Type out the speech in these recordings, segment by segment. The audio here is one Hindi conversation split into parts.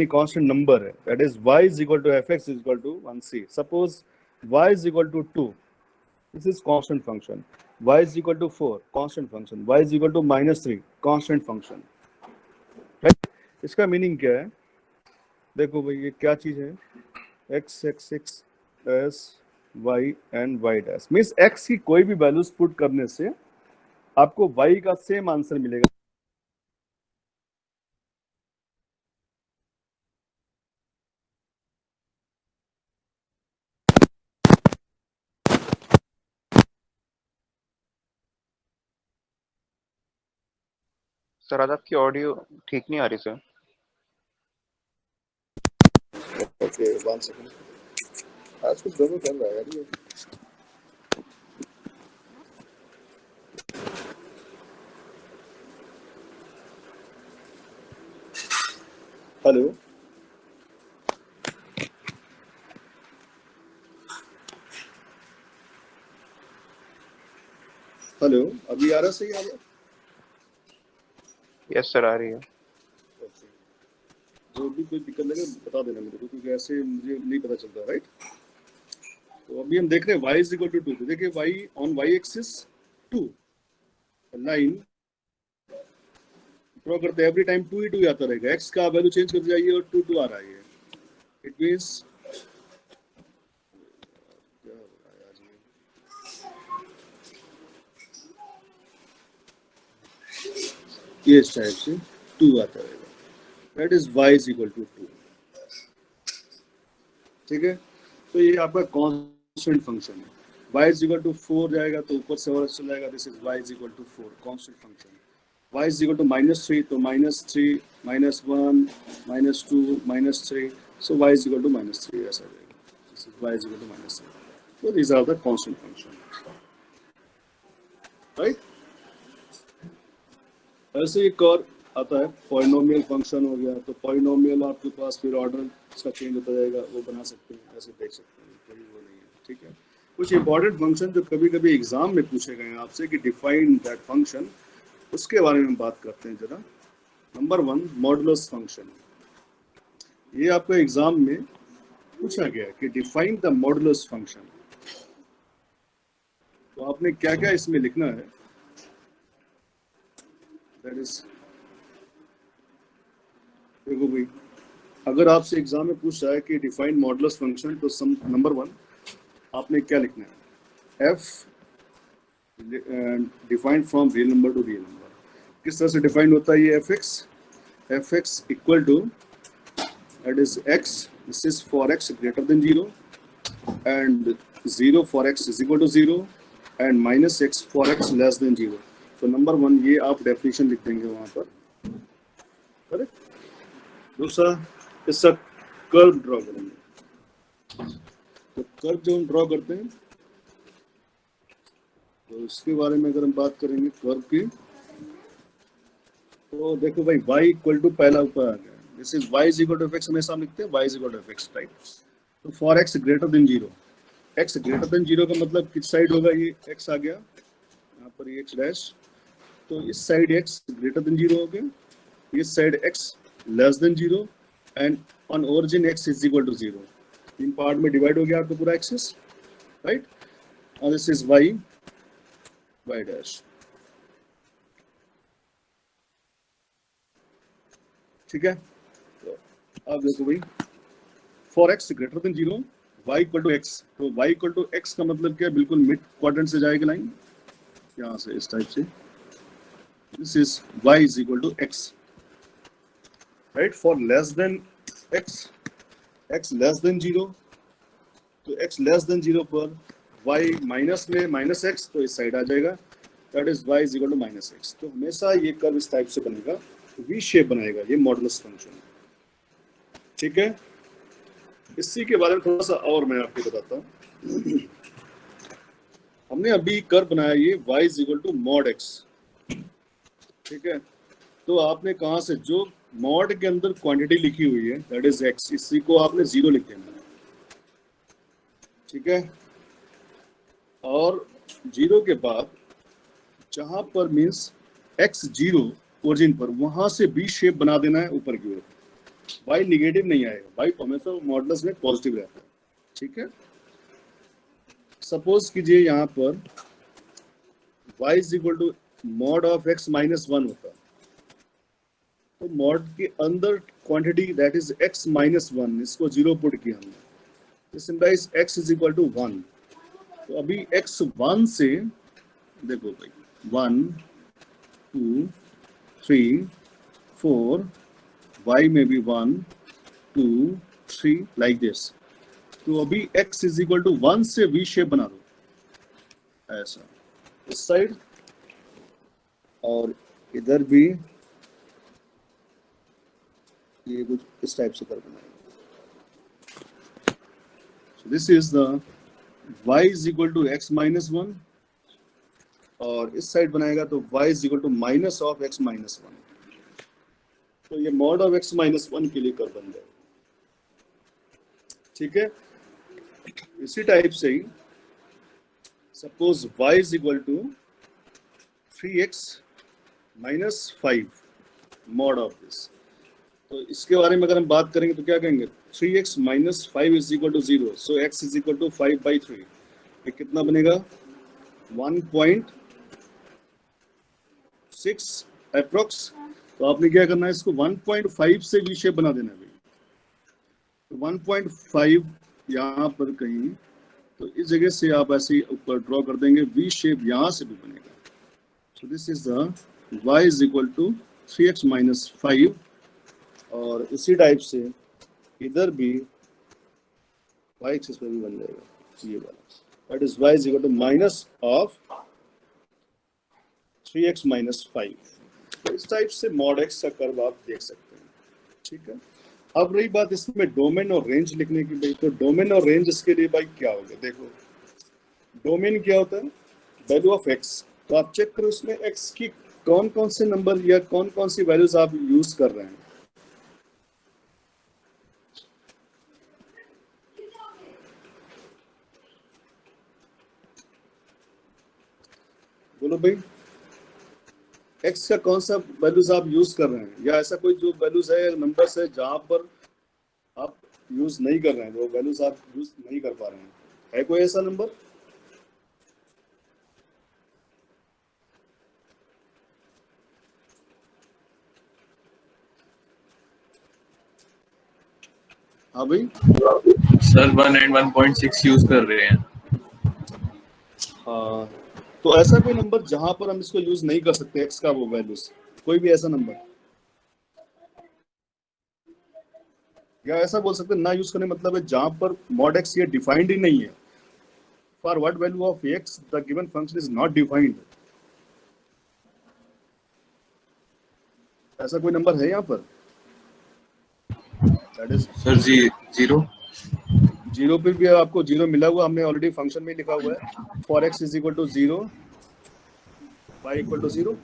constant number है, that is y is equal to fx is equal to 1c. Suppose y is equal to 2, this is constant function. Y is equal to 4, constant function. Y is equal to -3, constant function. right? इसका मीनिंग क्या है? देखो भाई ये क्या चीज है, x x x s y and y dash means x की कोई भी वैल्यूज पुट करने से आपको y का सेम आंसर मिलेगा. सर आज आपकी ऑडियो ठीक नहीं आ रही सर. ओके वन सेकंड, आज कुछ दोनों कर रहा है यार ये. हेलो हेलो, अभी आ रहा सही आ रहा? यस सर आ रही है. जो भी कोई दिक्कत लगे बता देना मेरे को, क्योंकि ऐसे मुझे नहीं पता चलता. राइट, तो अभी हम देख रहे हैं y इज इक्वल टू 2. तो देखिए y on y axis 2, line draw करते हैं, एवरी टाइम 2 ही 2 आता रहेगा. x का वैल्यू चेंज कर जाइए और 2 2 आ रहा है. इट मींस ये इस टाइप से 2 आता रहेगा. That is y is equal to 2. ठीक है, तो ये आपका कांस्टेंट फंक्शन है. y इज इक्वल टू 4 जाएगा तो ऊपर से और चला जाएगा. This is y is equal to 4, constant function. y is equal to -3 तो -3 -1 -2 -3, so y is equal to -3 ऐसा जाएगा. This is y is equal to -3. तो these are the constant function. Right, ऐसे एक और आता है पॉलिनोमियल फंक्शन हो गया. तो पॉलिनोमियल आपके पास फिर ऑर्डर इसका चेंज होता जाएगा, वो बना सकते हैं, ऐसे देख सकते हैं, कोई वो नहीं है. ठीक है, कुछ इंपॉर्टेंट फंक्शन जो कभी कभी एग्जाम में पूछे गए हैं आपसे कि डिफाइन दैट फंक्शन, उसके बारे में बात करते हैं जरा. Number 1 modulus function. ये आपको एग्जाम में पूछा गया कि डिफाइन द मॉडुलस फंक्शन. तो आपने क्या क्या इसमें लिखना है, दैट इज, देखो भाई अगर आपसे एग्जाम में पूछ रहा है कि डिफाइन मॉडुलस फंक्शन, तो नंबर 1 आपने क्या लिखना है, f defined from real number to real number. किस तरह से डिफाइंड होता है ये fx equal to, that is x, this is for x greater than 0 and 0 for x is equal to 0 and -x for x less than 0. तो नंबर 1 ये आप डेफिनेशन लिख देंगे वहां पर. करेक्ट. दूसरा इसका कर्व ड्रॉ करेंगे. तो कर्व जो हम ड्रॉ करते हैं, तो इसके बारे में अगर हम बात करेंगे कर्व की, तो देखो भाई y इक्वल टू पहला ऊपर आ गया. This is y is equal to fx, हमेशा हम लिखते हैं y is equal to fx. Right, तो for x greater than 0, x greater than 0 का मतलब किस साइड होगा, ये x आ गया यहाँ पर, ये x डैश. तो इस साइड x ग्रेटर देन 0 हो गया, इस side x less than 0 and on origin x is equal to 0. तीन पार्ट में डिवाइड हो गया आपका पूरा एक्सिस. राइट, और दिस इज y डैश. ठीक है, तो अब देखो भाई for x greater than 0 y equal to x. तो y इक्वल टू x का मतलब क्या है, बिल्कुल मिड क्वाड्रेंट से जाएगी लाइन यहाँ से इस टाइप से. This is y is equal to x. Right, for less than x less than 0, तो x लेस देन 0 पर y माइनस में -x, तो इस साइड आ जाएगा. That is y is equal to -x. तो हमेशा ये कर्व इस टाइप से बनेगा, वी शेप बनाएगा, ये मॉडुलस फंक्शन. ठीक है, इसी के बारे में थोड़ा सा और मैं आपको बताता हूँ. हमने अभी कर्व बनाया ये y is equal to mod x. ठीक है, तो आपने कहाँ से जो मॉड के अंदर क्वांटिटी लिखी हुई है, दैट इज x, इसी को आपने 0 लिख देना. ठीक है, और 0 के बाद जहां पर मीन्स x 0 ओरिजिन पर, वहां से बी शेप बना देना है ऊपर की ओर. y निगेटिव नहीं आएगा, y हमेशा मॉडुलस में पॉजिटिव रहता है, ठीक है। सपोज कीजिए यहाँ पर y is equal to mod of x minus 1 होता, तो मॉड के अंदर quantity that is x minus 1, इसको 0 पुट किया हमने, this implies x is equal to 1। तो अभी x 1 से देखो भाई 1 2 3 4, y में भी 1 2 3 लाइक दिस। तो अभी x इज इक्वल टू 1 से v शेप बना दो ऐसा इस साइड, और इधर भी ये कुछ इस टाइप से कर बनाएंगे। So this is the y is equal to x minus 1, और इस साइड बनाएगा तो y is equal to minus of x minus 1। तो ये मॉड ऑफ x माइनस 1 के लिए कर बन जाएगा, ठीक है। इसी टाइप से ही suppose y is equal to 3x minus 5 mod of this, तो इसके बारे में अगर हम बात करेंगे तो क्या कहेंगे 3x minus 5 is equal to 0, so x is equal to 5/3। ये कितना बनेगा 1.6 अप्रोक्स। तो आपने क्या करना है, इसको 1.5 से वी शेप बना देना है भाई। तो 1.5 यहाँ पर कहीं, तो इस जगह से आप ऐसे ही ऊपर ड्रॉ कर देंगे, वी शेप यहाँ से भी बनेगा। So this is the y is equal to 3x minus 5, और इसी टाइप से इधर भी y एक्सिस पे भी बन जाएगा ये वाला, that is y is equal to minus of 3x minus 5। तो इस टाइप से मॉड x का कर्व आप देख सकते हैं, ठीक है। अब रही बात इसमें डोमेन और रेंज लिखने की भाई, तो डोमेन और रेंज इसके लिए भाई क्या होगा, देखो डोमेन क्या होता है, वैल्यू ऑफ x। तो आप चेक करो इसमें x की कौन कौन से नंबर या कौन कौन सी वैल्यूज आप यूज कर रहे हैं। बोलो भाई, x का कौन सा वैल्यूज आप यूज कर रहे हैं, या ऐसा कोई जो वैल्यूज है नंबर्स है जहां पर आप यूज नहीं कर रहे हैं, वो वैल्यूज आप यूज नहीं कर पा रहे हैं, है कोई ऐसा नंबर? हाँ भाई, सर 1 and 1.6 यूज कर रहे हैं। हाँ, तो ऐसा कोई नंबर जहां पर हम इसको यूज नहीं कर सकते x का वो वैल्यूज, कोई भी ऐसा नंबर, या ऐसा बोल सकते हैं ना यूज करने मतलब है जहां पर मॉड x ये डिफाइंड ही नहीं है, for what value of x the given function is not defined, ऐसा कोई नंबर है यहाँ पर? That is sir ji 0। Zero पे भी आपको जीरो मिला हुआ, हमने ऑलरेडी फंक्शन में लिखा हुआ है, for x is equal to 0 y equal to 0,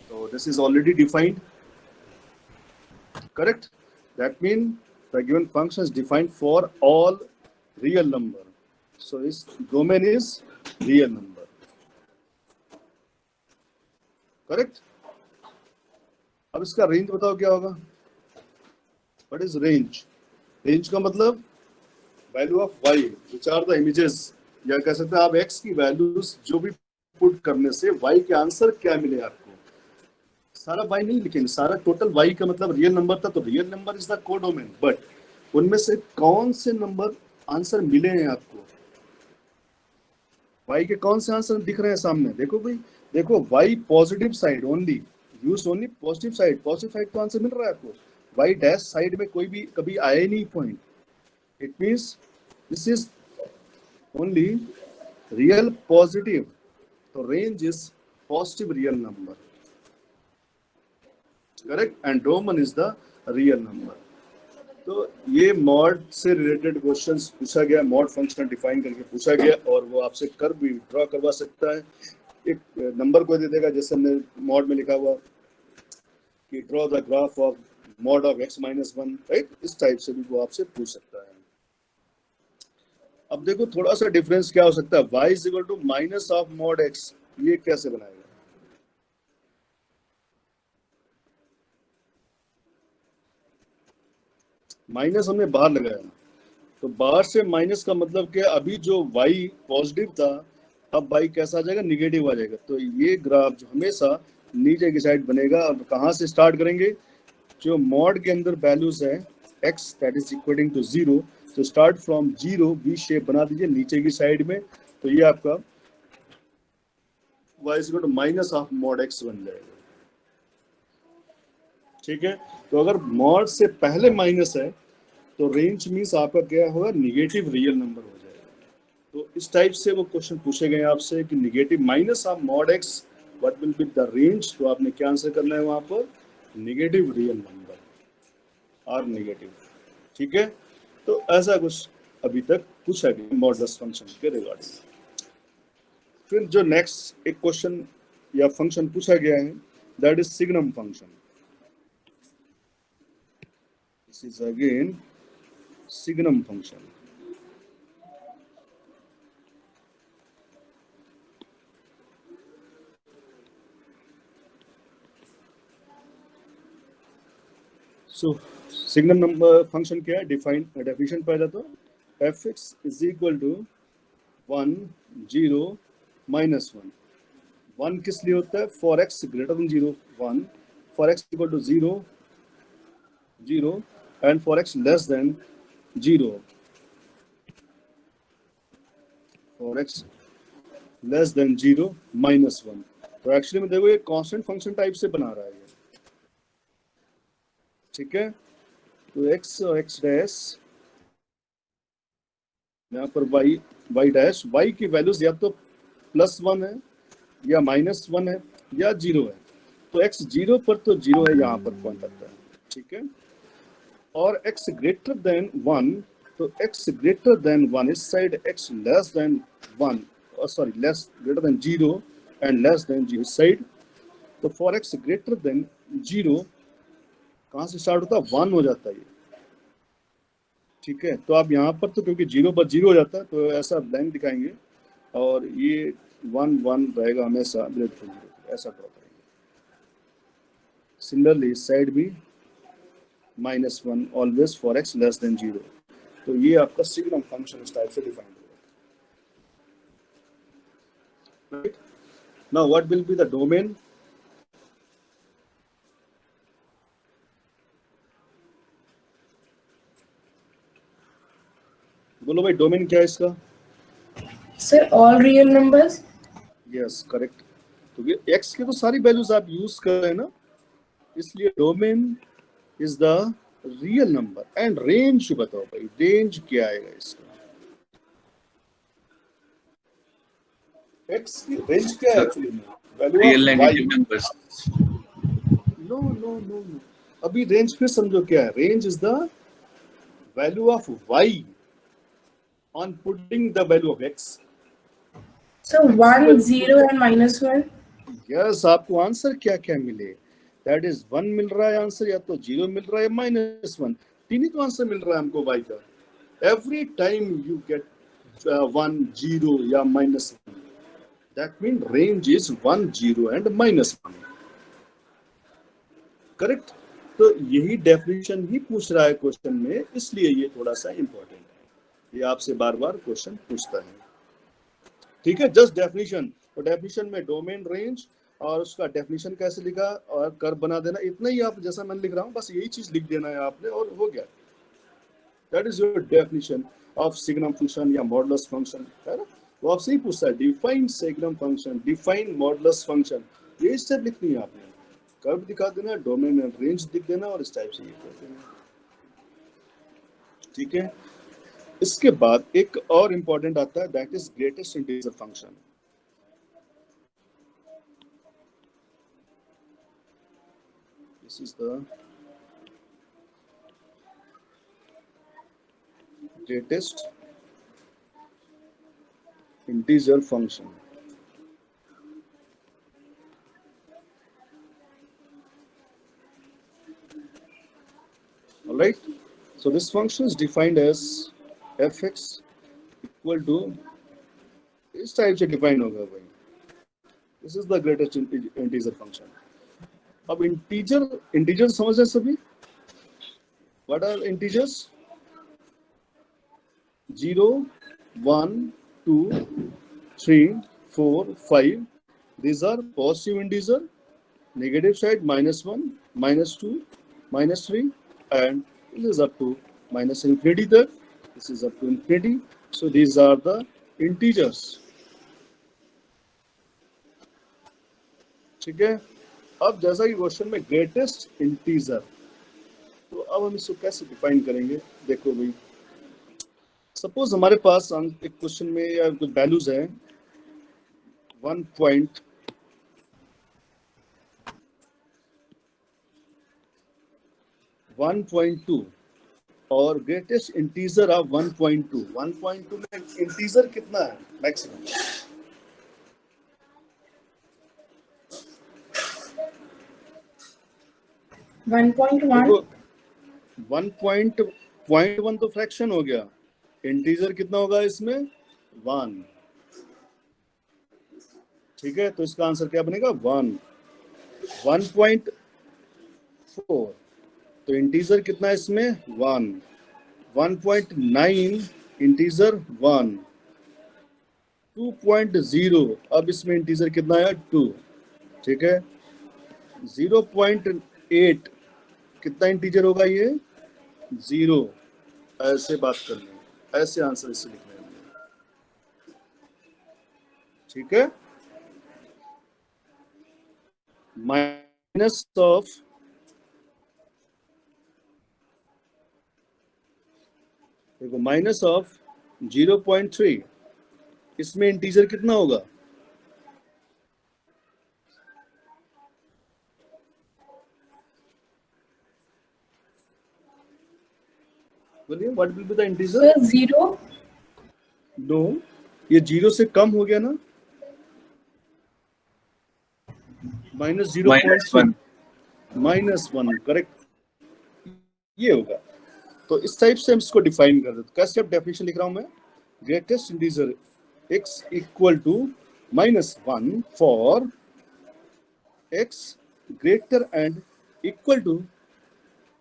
so this is already defined, correct? That means the given function is defined for all real number, so its domain is real number, correct? अब इसका रेंज बताओ क्या होगा, what is range? रेंज का मतलब value of y which are the images, या कह सकते हैं आप x की वैल्यूज जो भी पुट करने से y के आंसर क्या मिले आपको, सारा y नहीं लिखेंगे, सारा टोटल y का मतलब रियल नंबर था, तो real number is the codomain, but उनमें से कौन से नंबर आंसर मिले हैं आपको, y के कौन से आंसर दिख रहे हैं सामने, देखो भाई, देखो y positive side only, use only positive side तो आंसर मिल रहा है आपको, y डैश साइड में कोई भी कभी आया ही नहीं point, it means this is only real positive, तो range is positive real number, correct, and domain is the real number. तो ये मॉड से रिलेटेड क्वेश्चंस पूछा गया, मॉड फंक्शन डिफाइन करके पूछा गया, और वो आपसे कर्व भी ड्रॉ करवा सकता है, एक नंबर को दे देगा जैसे हमने मॉड में लिखा हुआ कि draw the graph of mod of x minus 1, right, इस टाइप से भी वो आपसे पूछ सकता है। अब देखो थोड़ा सा डिफरेंस क्या हो सकता है, y is equal to minus of mod x, ये कैसे बनाएगा, माइनस हमने बाहर लगाया, तो बाहर से माइनस का मतलब क्या, अभी जो y पॉजिटिव था अब y कैसा आ जाएगा, निगेटिव आ जाएगा। तो ये ग्राफ जो हमेशा नीचे की साइड बनेगा। और कहाँ से स्टार्ट करेंगे, जो मॉड के अंदर वैल्यूज है x that is equaling to 0, तो स्टार्ट फ्रॉम 0 वी शेप बना दीजिए नीचे की साइड में। तो ये आपका y is equal to minus of mod x बन जाएगा। ठीक है, तो अगर मॉड से पहले माइनस है तो रेंज मीन्स आपका क्या होगा, निगेटिव रियल नंबर हो जाएगा। तो इस टाइप से वो क्वेश्चन पूछे गए आपसे कि negative minus of mod x what will be the range, तो आपने क्या आंसर करना है वहां पर, निगेटिव रियल नंबर और निगेटिव। ठीक है, तो ऐसा कुछ अभी तक पूछा गया मॉडुलस फंक्शन के रिगार्डिंग। फिर जो नेक्स्ट एक क्वेश्चन या फंक्शन पूछा गया है that is signum function. This is again signum function. So signum number function क्या है, डेफिनेशन पहले तो f(x) इज इक्वल टू 1 0 -1। 1 किस लिए होता है, for x greater than 0 1, for x equal to 0 0 and for x less than 0, for x less than 0 -1। तो एक्चुअली में देखो ये कांस्टेंट फंक्शन टाइप से बना रहा है ये। ठीक है, तो x और x डैश यहाँ पर y डैश, y की वैल्यूज या तो +1 है या -1 है या 0 है। तो x 0 पर तो 0 है, यहाँ पर पॉइंट आता है। ठीक है, और x ग्रेटर देन 1, तो x ग्रेटर देन 1 इस side, x less than 1 sorry less greater than 0 and less than 0 इस साइड। तो फॉर x ग्रेटर देन 0 कहाँ से स्टार्ट होता है, 1 हो जाता है ये। ठीक है, तो आप यहाँ पर तो क्योंकि 0 पर 0 हो जाता है तो ऐसा लाइन दिखाएंगे और ये 1 1 रहेगा हमेशा, ऐसा ड्रॉ करेंगे। सिमिलरली इस साइड भी -1 always for x less than 0। तो ये आपका सिग्नम फंक्शन इस टाइप से डिफाइंड होगा। Right, now what will be the domain, बोलो भाई डोमेन क्या है इसका। Sir, all real numbers? Yes correct, तो ये x के तो सारी वैल्यूज आप यूज कर रहे हैं ना, इसलिए domain is the real number. And range बताओ भाई, रेंज क्या आएगा इसका, x की रेंज क्या है एक्चुअली में, value Real of negative y। numbers. No no no no, अभी रेंज फिर समझो क्या है, range is the value of y on putting the value of x। So 1, 0 and -1? Yes, आपको आंसर क्या क्या मिले, दैट इज 1 मिल रहा है आंसर, या तो 0 मिल रहा है -1, तीन ही तो आंसर मिल रहा है हमको y का। एवरी टाइम यू गेट 1 0 या -1, that mean range is 1 0 and -1। Correct, तो यही डेफिनेशन ही पूछ रहा है क्वेश्चन में, इसलिए ये थोड़ा सा इंपॉर्टेंट है, ये आपसे बार बार क्वेश्चन पूछता है। ठीक है, जस्ट डेफिनेशन, तो डेफिनेशन में डोमेन रेंज और उसका डेफिनेशन कैसे लिखा और कर्व बना देना, इतना ही आप जैसा मैं लिख रहा हूँ बस यही चीज लिख देना है आपने और हो गया। That is your definition of signum function या मॉडुलस फंक्शन, है ना। वो आपसे ही पूछता है define signum function, define modulus function, ये स्टेप लिखनी है आपने, कर्व दिखा देना, डोमेन एंड रेंज दिख देना और इस टाइप से ये कर देना। ठीक है, इसके बाद एक और इंपॉर्टेंट आता है that is greatest integer function. This is the greatest integer function। all right, so this function is defined as f(x) equal to, इस टाइप से डिफाइन होगा भाई, this is the greatest integer function. अब इंटीजर समझ रहे सभी, What are integers? 0, 1, 2, 3, 4, 5. These are positive integer. Negative side -1, -2, -3, and this is up to -infinity तक. This is up to infinity. So these are the integers. ठीक है. अब जैसा कि क्वेश्चन में ग्रेटेस्ट इंटीजर, तो अब हम इसको कैसे डिफाइन करेंगे? देखो भाई, सपोज हमारे पास एक क्वेश्चन में या कुछ वैल्यूज है 1.2 और ग्रेटेस्ट इंटीजर ऑफ 1.2. 1.2 में इंटीजर कितना है मैक्सिमम? देखो 1.1 तो फ्रैक्शन हो गया. इंटीजर कितना होगा इसमें? 1. ठीक है, तो इसका आंसर क्या बनेगा? 1. 1.4 तो इंटीजर कितना है इसमें? 1. 1.9 इंटीजर 1. 2.0 अब इसमें इंटीजर कितना है? 2. ठीक है. 0.8 कितना इंटीजर होगा ये? 0. ऐसे बात करनी है, ऐसे आंसर इससे लिखना है. ठीक है. माइनस ऑफ देखो माइनस ऑफ 0.3 इसमें इंटीजर कितना होगा? बोलिए, what will be the integer? 0. No, ये 0 से कम हो गया ना. -0.1 -1 करेक्ट, ये होगा. तो इस टाइप से हम इसको डिफाइन कर देते. कैसे अब डेफिनेशन लिख रहा हूं मैं? Greatest integer x equal to -1 for x greater and equal to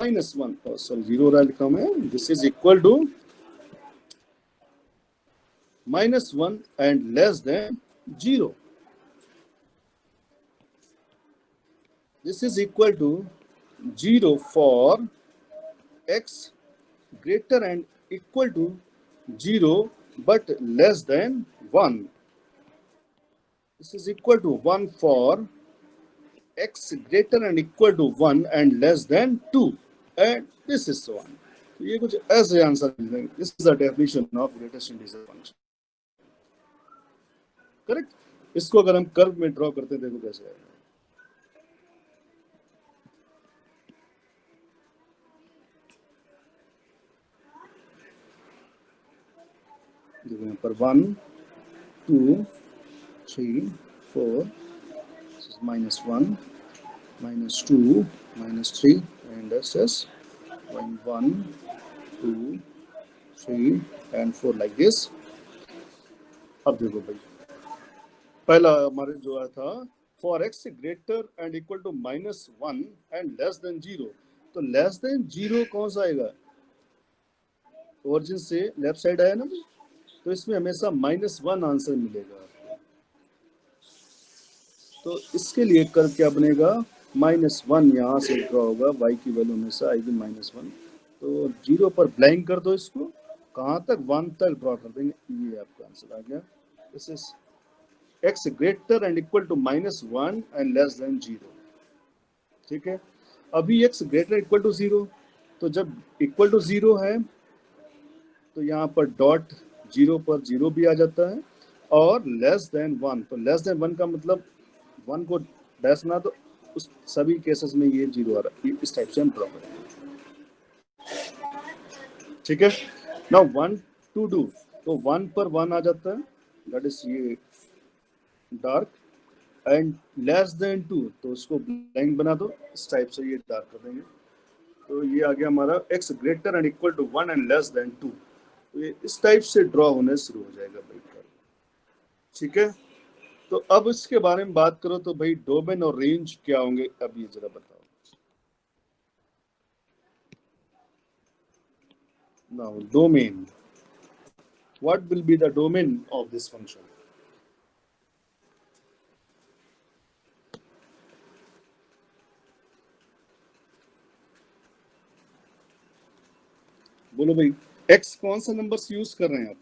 -1. Sorry 0 रहा लिखा हूं मैं. This is equal to -1 and less than 0. This is equal to 0 for x greater and equal to 0 but less than 1. This is equal to 1 for x greater and equal to 1 and less than 2. And this is 1. तो ये कुछ ऐसे आंसर मिलेंगे. This is the definition of greatest integer function. Correct. इसको अगर हम कर्व में ड्रॉ करते हैं, देखो कैसे आएगा. देखो यहाँ पर 1, 2, 3, 4, -1, -2, -3 and this is 1, 2, 3 and 4 like this. अब देखो भाई, पहला हमारे जो आया था for x greater and equal to -1 and less than 0. तो लेस देन 0 कौन सा आएगा? ओरिजिन से लेफ्ट साइड आया ना, तो इसमें हमेशा -1 आंसर मिलेगा आपको. तो इसके लिए कर क्या बनेगा? -1 यहाँ से ड्रॉ होगा. y की वैल्यू हमेशा आएगी -1. तो 0 पर ब्लैंक कर दो इसको. कहाँ तक? 1 तक ड्रॉ कर देंगे. ये आपका आंसर आ गया. This is x greater and equal to -1 and less than 0. ठीक है. अभी x ग्रेटर इक्वल टू 0, तो जब इक्वल टू 0 है तो यहाँ पर डॉट 0 पर 0 भी आ जाता है. और लेस देन 1, तो लेस देन 1 का मतलब 1 को डैश ना, तो उस सभी केसेस में ये 0 आ रहा है. इस टाइप से हम ड्रॉ करेंगे. ठीक है. नाउ 1 to 2, तो 1 पर 1 आ जाता है, दैट इज ये डार्क. एंड लेस देन 2, तो उसको ब्लैंक बना दो. इस टाइप से ये डार्क कर देंगे. तो ये आ गया हमारा x greater and equal to 1 and less than 2. तो ये इस टाइप से ड्रॉ होने शुरू हो जाएगा भाई. ठीक है. तो अब इसके बारे में बात करो तो भाई डोमेन और रेंज क्या होंगे, अब ये जरा बताओ. Now domain. What will be the domain of this function? बोलो भाई, x कौन सा नंबर यूज कर रहे हैं आप?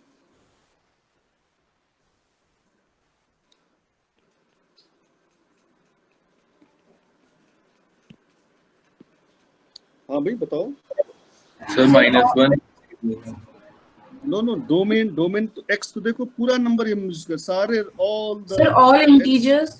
हाँ भाई बताओ। सर -1 नो नो, डोमेन तो x तो देखो पूरा नंबर हम यूज कर सारे all the Sir, all integers.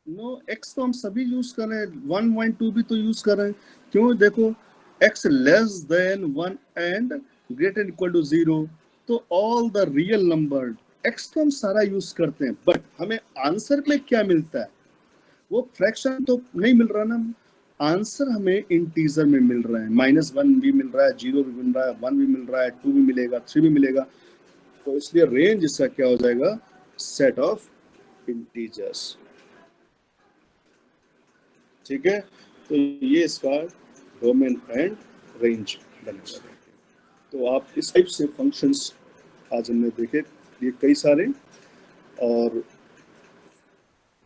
नो x तो हम सभी यूज कर रहे हैं, 1.2 भी तो यूज कर रहे हैं। क्यों? देखो x less than 1 and greater equal to 0, तो all the real number x तो हम सारा यूज करते हैं, बट हमें आंसर में क्या मिलता है? वो फ्रैक्शन तो नहीं मिल रहा ना, आंसर हमें इंटीजर में मिल रहा है। -1 भी मिल रहा है, 0 भी मिल रहा है, 1 भी मिल रहा है, 2 भी मिलेगा, 3 भी मिलेगा। तो इसलिए रेंज इसका क्या हो जाएगा? Set of integers. ठीक है, तो ये इसका डोमेन एंड रेंज बनेगा। तो आप इस टाइप से फंक्शंस आज हमने देखे, ये कई सारे, और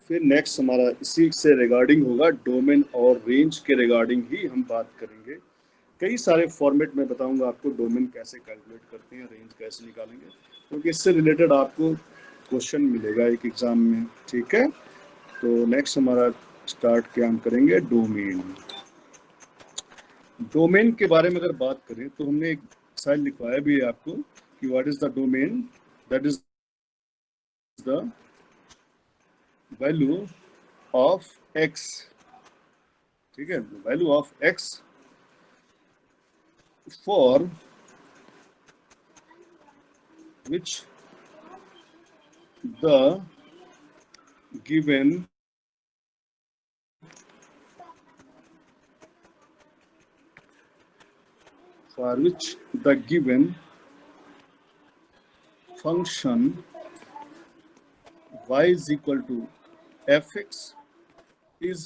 फिर नेक्स्ट हमारा इसी से रिगार्डिंग होगा, डोमेन और रेंज के रिगार्डिंग ही हम बात करेंगे। कई सारे फॉर्मेट में बताऊंगा आपको, डोमेन कैसे कैलकुलेट करते हैं, रेंज कैसे निकालेंगे, क्योंकि इससे रिलेटेड आपको क्वेश्चन मिलेगा एक एग्जाम में। ठीक है, तो नेक्स्ट हमारा स्टार्ट क्या हम करेंगे, डोमेन। डोमेन के बारे में अगर बात करें तो हमने एक साइड लिखवाया भी है आपको कि what is the domain, that is the value of x। ठीक है, value of x for which the given function y is equal to fx is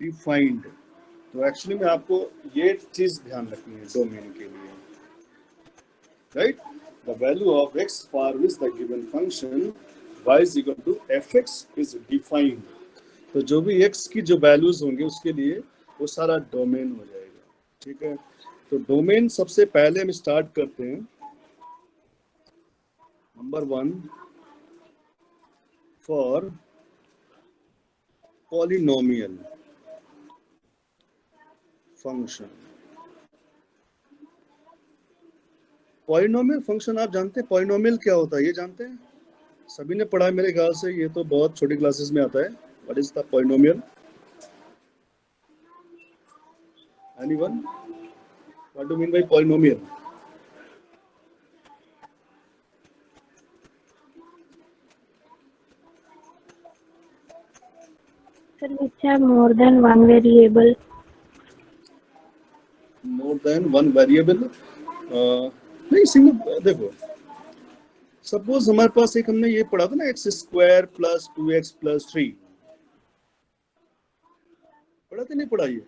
defined। तो एक्चुअली में आपको ये चीज ध्यान रखनी है डोमेन के लिए, right? The value of x for which the given function y is equal to fx is defined। तो जो भी x की जो वैल्यूज होंगे उसके लिए वो सारा डोमेन हो जाएगा। ठीक है, तो डोमेन सबसे पहले हम स्टार्ट करते हैं। Number 1, for polynomial function. Polynomial function आप जानते हैं पॉलिनोमियल क्या होता है? ये जानते हैं, सभी ने पढ़ा है मेरे ख्याल से, ये तो बहुत छोटी क्लासेस में आता है। What is the polynomial? Anyone? What do mean by polynomial? Sir, which have more than one variable. More than one variable? नहीं, सिंगल। देखो सपोज हमारे पास एक, हमने ये पढ़ा था ना, x² + 2x + 3, पढ़ा था नहीं पढ़ा ये?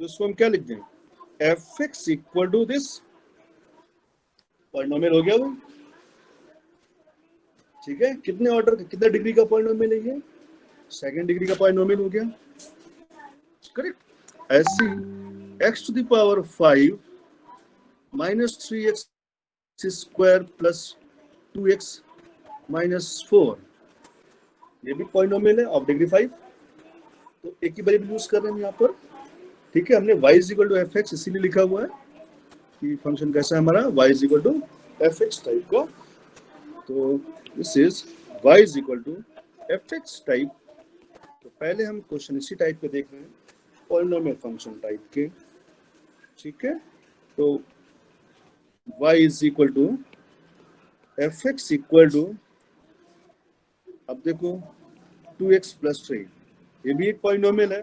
तो इसको हम क्या लिख दें, fx equal to this polynomial हो गया वो। ठीक है, कितने ऑर्डर, कितने डिग्री का पॉलिनोमियल है ये? सेकंड डिग्री का पॉलिनोमियल हो गया, करेक्ट। ऐसी x⁵ - 3x² + 2x - 4, ये भी पॉलिनोमियल है ऑफ डिग्री 5। तो एक ही वेरिएबल यूज कर रहे हैं यहाँ पर। ठीक है, हमने y = fx इसीलिए लिखा हुआ है कि फंक्शन कैसा है हमारा, y = fx टाइप का। तो this is y = fx type. तो पहले हम क्वेश्चन इसी टाइप के देख रहे हैं, पॉलिनोमियल फंक्शन टाइप के। ठीक है, तो y = fx इक्वल टू, अब देखो 2x + 3, ये भी एक पॉलिनोमियल है।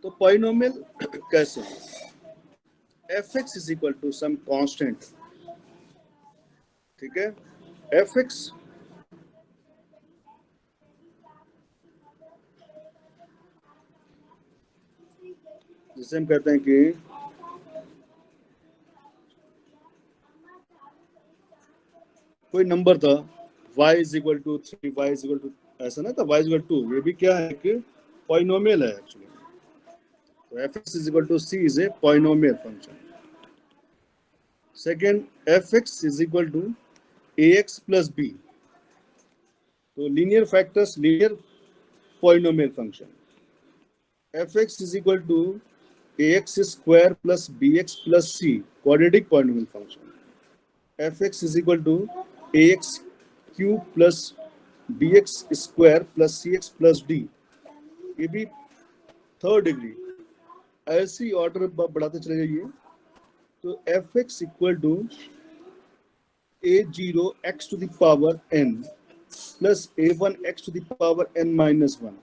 तो पॉलिनोमियल कैसे? fx = some constant. ठीक है, fx जिसे हम कहते हैं कि कोई नंबर था y is equal to 3, y is equal to ऐसा ना था, y इज इक्वल टू, ये भी क्या है कि पॉलिनोमियल है एक्चुअली। तो fx is equal to c is a polynomial function. Second, fx is equal to ax plus b, तो linear factors, linear polynomial function. fx is equal to ax square plus bx plus c, quadratic polynomial function. fx is equal to ax cube plus bx square plus cx plus d, ये भी थर्ड डिग्री। ऐसी ऑर्डर बढ़ाते चले जाइए। तो fx equal to a0 x to the power n plus a1 x to the power n minus 1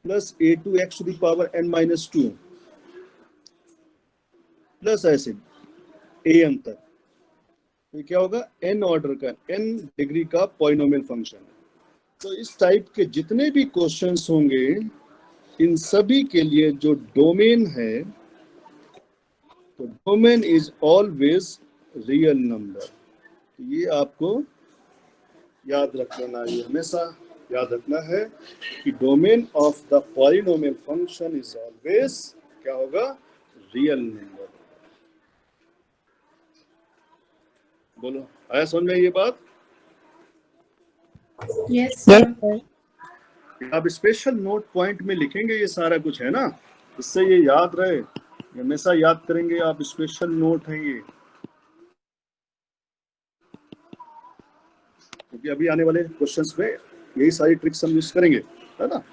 plus a2 x to the power n minus 2 plus ऐसे an तक। तो क्या होगा, n ऑर्डर का, n डिग्री का पॉलिनोमियल फंक्शन। तो इस टाइप के जितने भी क्वेश्चंस होंगे, इन सभी के लिए जो डोमेन है, तो domain is always real number. ये आपको याद रख लेना, ये हमेशा याद रखना है कि domain of the polynomial function is always क्या होगा, रियल नंबर। बोलो, आया समझ में ये बात? Yes, sir. आप स्पेशल नोट पॉइंट में लिखेंगे ये सारा कुछ, है ना, इससे ये याद रहे, हमेशा याद करेंगे आप, स्पेशल नोट है ये, क्योंकि अभी आने वाले क्वेश्चंस में यही सारी ट्रिक्स हम यूज करेंगे, है ना।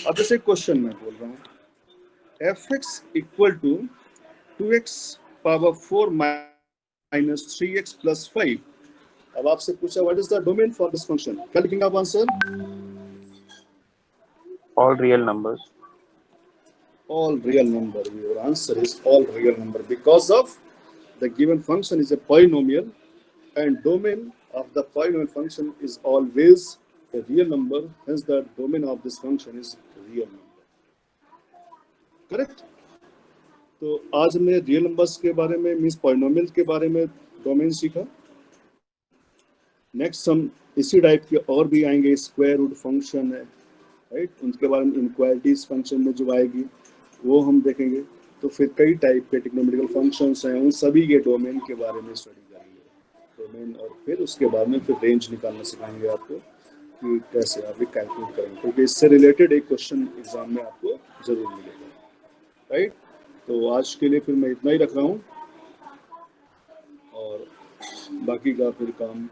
अब जैसे क्वेश्चन में बोल रहा हूँ fx equal to 2x power 4 minus 3x plus 5। अब आपसे पूछा what is the domain for this function, क्या लिखेंगे आप answer? All real numbers. All real number. Your answer is all real number because of the given function is a polynomial and domain of the polynomial function is always a real number, hence the domain of this function is real number. Correct? तो आज हमने रियल नंबर्स के बारे में, मींस पॉलिनोमियल के बारे में डोमेन सीखा। नेक्स्ट हम इसी टाइप के और भी आएंगे, स्क्वायर रूट फंक्शन है, राइट, उनके बारे में इनक्वालिटीज फंक्शन में जो आएगी वो हम देखेंगे। तो फिर कई टाइप के ट्रिग्नोमेट्रिकल फंक्शंस हैं, उन सभी के डोमेन के बारे में स्टडी करेंगे, डोमेन, और फिर उसके बाद में फिर रेंज निकालना सिखाएंगे आपको कि कैसे आप ये कैलकुलेट करेंगे, क्योंकि इससे रिलेटेड एक क्वेश्चन एग्जाम में आपको जरूर मिलेगा, राइट। तो आज के लिए फिर मैं इतना ही रख रहा हूँ, और बाकी का फिर काम